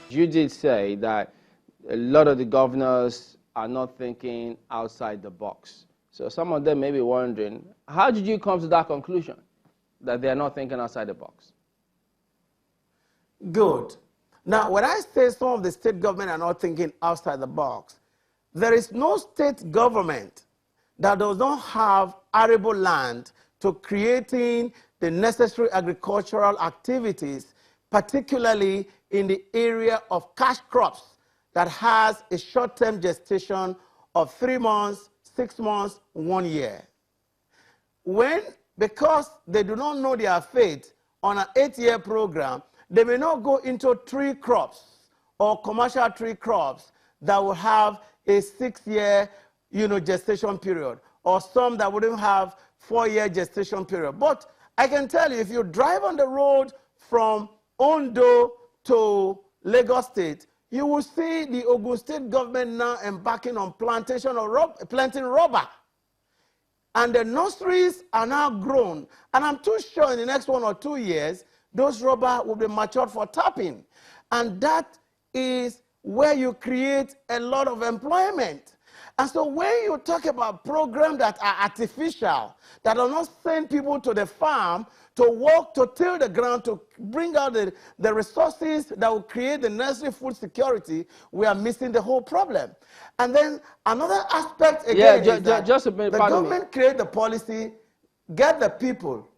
You did say that a lot of the governors are not thinking outside the box. So some of them may be wondering, how did you come to that conclusion, that they are not thinking outside the box? Good. Now, when I say some of the state government are not thinking outside the box, there is no state government that does not have arable land to creating the necessary agricultural activities, particularly in the area of cash crops that has a short-term gestation of 3 months, 6 months, 1 year. Because they do not know their fate on an 8-year program, they may not go into tree crops or commercial tree crops that will have a 6-year gestation period, or some that wouldn't have 4-year gestation period. But I can tell you, if you drive on the road from Ondo to Lagos State, you will see the Ogun State government now embarking on planting rubber. And the nurseries are now grown. And I'm too sure in the next 1 or 2 years, those rubber will be matured for tapping. And that is where you create a lot of employment. And so when you talk about programs that are artificial, that are not send people to the farm to work, to till the ground, to bring out the resources that will create the necessary food security, we are missing the whole problem. And then another aspect again is that just a minute, the government create the policy, get the people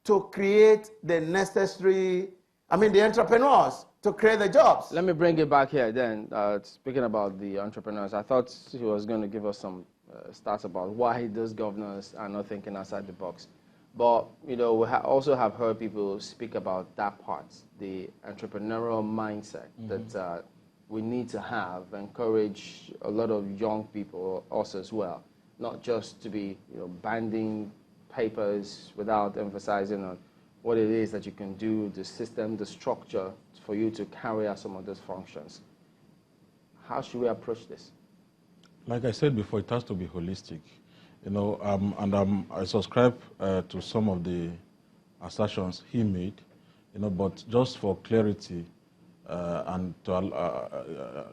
to create the necessary, the entrepreneurs to create the jobs. Let me bring it back here then. Speaking about the entrepreneurs, I thought he was going to give us some stats about why those governors are not thinking outside the box. But, we also have heard people speak about that part, the entrepreneurial mindset that we need to have, encourage a lot of young people also as well, not just to be, banding papers without emphasizing on what it is that you can do, the system, the structure for you to carry out some of those functions. How should we approach this? Like I said before, it has to be holistic. I subscribe to some of the assertions he made, but just for clarity and to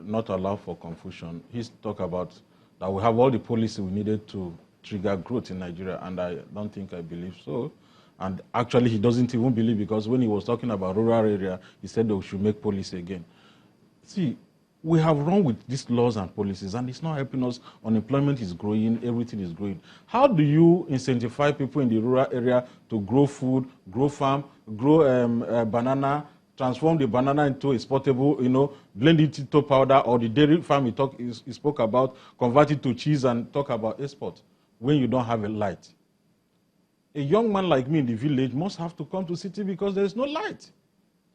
not allow for confusion, he's talked about that we have all the policy we needed to trigger growth in Nigeria, and I don't think I believe so. And actually, he doesn't even believe, because when he was talking about rural area, he said that we should make policy again. See, we have run with these laws and policies, and it's not helping us. Unemployment is growing, everything is growing. How do you incentivize people in the rural area to grow food, grow farm, grow banana, transform the banana into exportable, blend it into powder, or the dairy farm he spoke about, convert it to cheese and talk about export, when you don't have a light? A young man like me in the village must have to come to city because there is no light.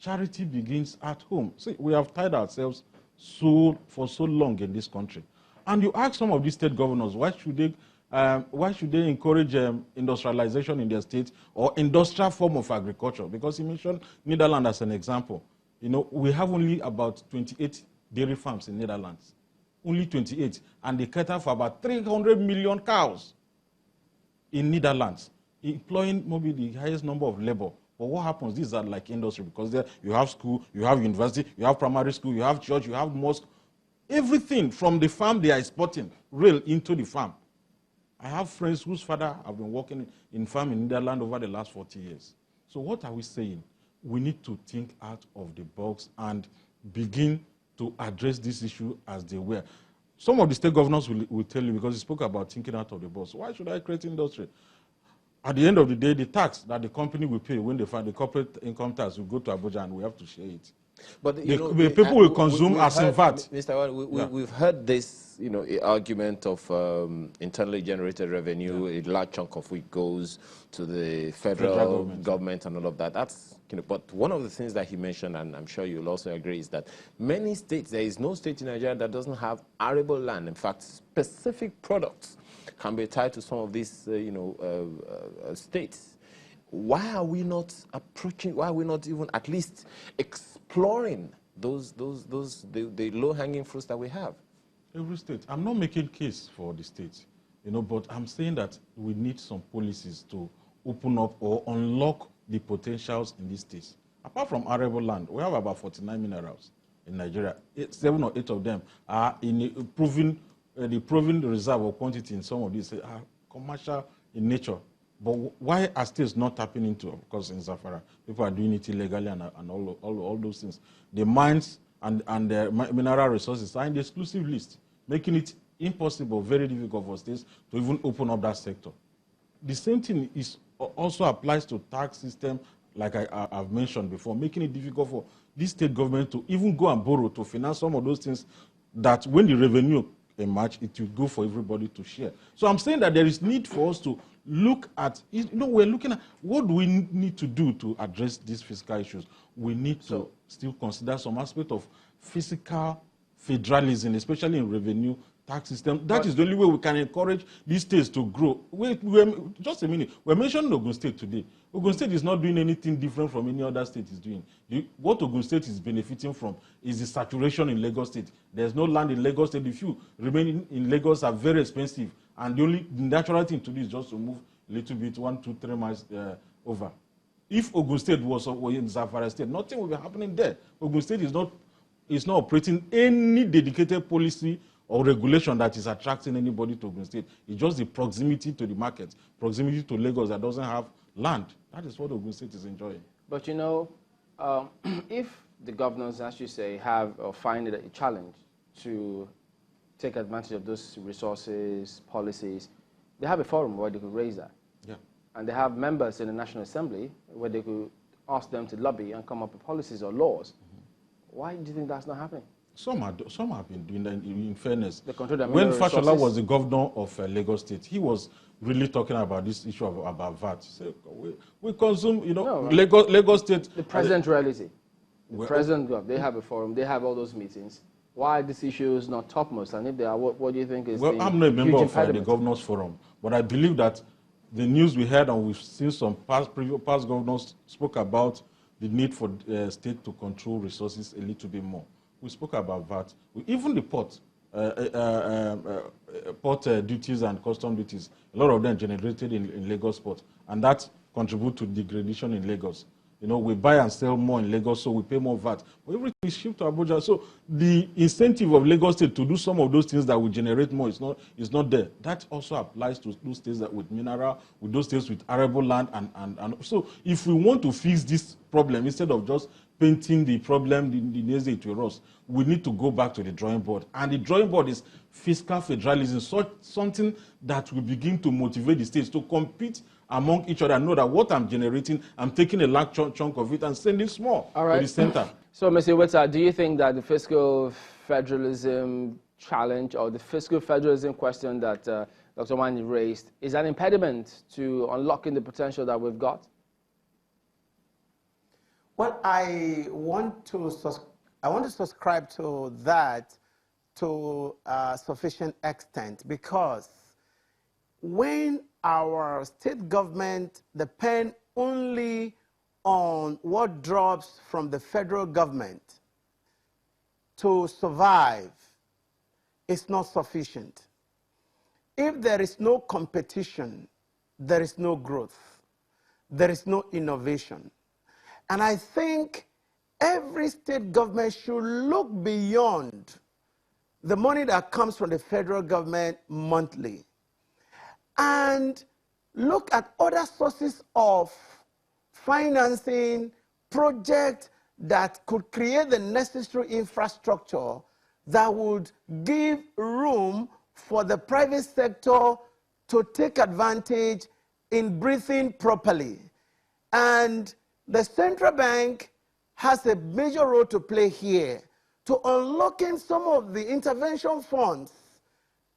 Charity begins at home. See, we have tied ourselves for so long in this country. And you ask some of these state governors, why should they encourage industrialization in their state or industrial form of agriculture? Because he mentioned Netherlands as an example. We have only about 28 dairy farms in Netherlands. Only 28. And they cater for about 300 million cows in Netherlands, employing maybe the highest number of labor. But what happens? These are like industry, because there you have school, you have university, you have primary school, you have church, you have mosque. Everything from the farm they are exporting real into the farm. I have friends whose father have been working in farm in Netherlands over the last 40 years. So what are we saying? We need to think out of the box and begin to address this issue as they were. Some of the state governors will tell you, because he spoke about thinking out of the box. Why should I create industry? At the end of the day, the tax that the company will pay when they find the corporate income tax will go to Abuja, and we have to share it. But the people will consume as in VAT. Mr. We've heard this, argument of internally generated revenue, a large chunk of which goes to the federal government and all of that. That's, but one of the things that he mentioned, and I'm sure you'll also agree, is that many states, there is no state in Nigeria that doesn't have arable land. In fact, specific products can be tied to some of these, states. Why are we not approaching? Why are we not even at least exploring the low-hanging fruits that we have? Every state. I'm not making case for the states, but I'm saying that we need some policies to open up or unlock the potentials in these states. Apart from arable land, we have about 49 minerals. in Nigeria. 7 or 8 of them are in the proven reserve or quantity in some of these are commercial in nature. But why are states not tapping into? Of course, in Zamfara, people are doing it illegally and all those things. The mines and the mineral resources are in the exclusive list, making it impossible, very difficult for states to even open up that sector. The same thing also applies to tax system, like I've mentioned before, making it difficult for this state government to even go and borrow to finance some of those things that when the revenue emerge, it will go for everybody to share. So I'm saying that there is need for us to look at, we're looking at what do we need to do to address these fiscal issues. We need to still consider some aspect of fiscal federalism, especially in revenue tax system. That is the only way we can encourage these states to grow. Just a minute. We're mentioning Ogun State today. Ogun State is not doing anything different from any other state is doing. What Ogun State is benefiting from is the saturation in Lagos State. There's no land in Lagos State. If you remain in Lagos are very expensive. And the natural thing to do is just to move a little bit, 1, 2, 3 miles over. If Ogun State was in Zamfara State, nothing will be happening there. Ogun State is not operating any dedicated policy or regulation that is attracting anybody to Ogun State. It's just the proximity to the market, proximity to Lagos that doesn't have land. That is what Ogun State is enjoying. But if the governors, as you say, have or find it a challenge to take advantage of those resources, policies, they have a forum where they could raise that. Yeah. And they have members in the National Assembly where they could ask them to lobby and come up with policies or laws. Why do you think that's not happening? Some have been doing that, in fairness. When Fashola was the governor of Lagos State, he was really talking about this issue about VAT. He said, we consume, Lagos State. The president reality. The president, they have a forum, they have all those meetings. Why this issue is not topmost? And if they are, what do you think is the I'm not a member of the impediment? Governors Forum, but I believe that the news we heard and we've seen some past governors spoke about the need for state to control resources a little bit more. We spoke about that. Even the port duties and custom duties, a lot of them generated in Lagos port, and that contribute to degradation in Lagos. We buy and sell more in Lagos, so we pay more VAT. But everything is shipped to Abuja. So the incentive of Lagos State to do some of those things that will generate more is not there. That also applies to those states that with mineral, with those states with arable land, and so if we want to fix this problem, instead of just painting the problem the next day to us, we need to go back to the drawing board. And the drawing board is fiscal federalism, something that will begin to motivate the states to compete among each other and know that what I'm generating, I'm taking a large chunk of it and sending small to the center. So, Mr. Witzer, do you think that the fiscal federalism challenge or the fiscal federalism question that Dr. Wani raised is an impediment to unlocking the potential that we've got? Well, I want to subscribe to that to a sufficient extent, because when our state government depend only on what drops from the federal government to survive, it's not sufficient. If there is no competition, there is no growth, there is no innovation. And I think every state government should look beyond the money that comes from the federal government monthly and look at other sources of financing projects that could create the necessary infrastructure that would give room for the private sector to take advantage in breathing properly. And the central bank has a major role to play here to unlocking some of the intervention funds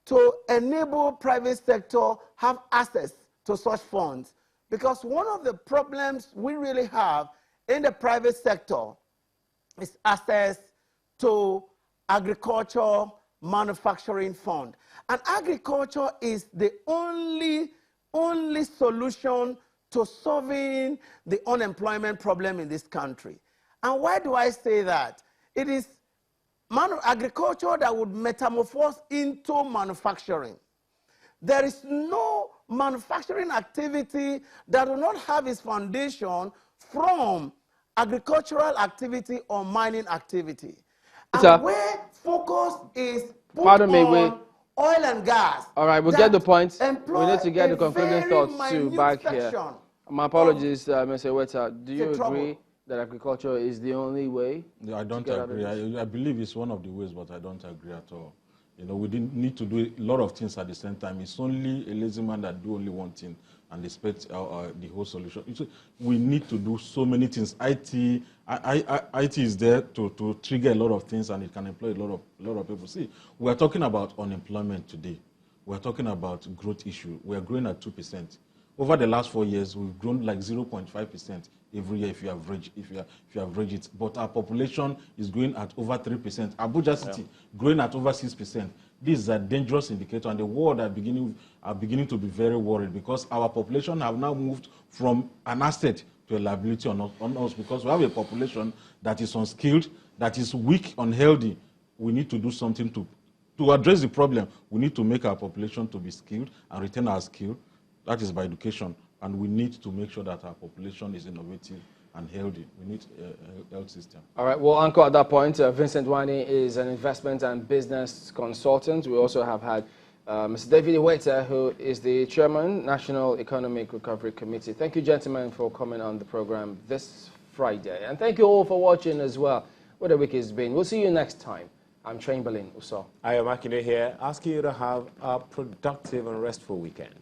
to enable private sector have access to such funds. Because one of the problems we really have in the private sector is access to agriculture manufacturing fund. And agriculture is the only solution to solving the unemployment problem in this country. And why do I say that? It is agriculture that would metamorphose into manufacturing. There is no manufacturing activity that will not have its foundation from agricultural activity or mining activity. And where focus is put Pardon me, on oil and gas. All right, we'll get the point. We need to get a the concluding very thoughts too back here. section My apologies, Mr. Weta. Do you trouble. agree that agriculture is the only way? Yeah, I don't agree. I believe it's one of the ways, but I don't agree at all. You know, we didn't need to do a lot of things at the same time. It's only a lazy man that do only one thing and expect the whole solution. We need to do so many things. IT is there to trigger a lot of things, and it can employ a lot of people. See, we are talking about unemployment today. We are talking about growth issue. We are growing at 2%. Over the last 4 years, we've grown like 0.5% every year if you average it. But our population is growing at over 3%. Abuja City growing at over 6%. This is a dangerous indicator, and the world are beginning to be very worried because our population have now moved from an asset to a liability on us because we have a population that is unskilled, that is weak, unhealthy. We need to do something to address the problem. We need to make our population to be skilled and retain our skill. That is by education, and we need to make sure that our population is innovative and healthy. We need a health system. All right, we'll anchor at that point. Vincent Wani is an investment and business consultant. We also have had Mr. David Iweta, who is the chairman, National Economic Recovery Committee. Thank you, gentlemen, for coming on the program this Friday. And thank you all for watching as well. What a week it's been. We'll see you next time. I'm Chamberlain Uso. I am Akinde here, asking you to have a productive and restful weekend.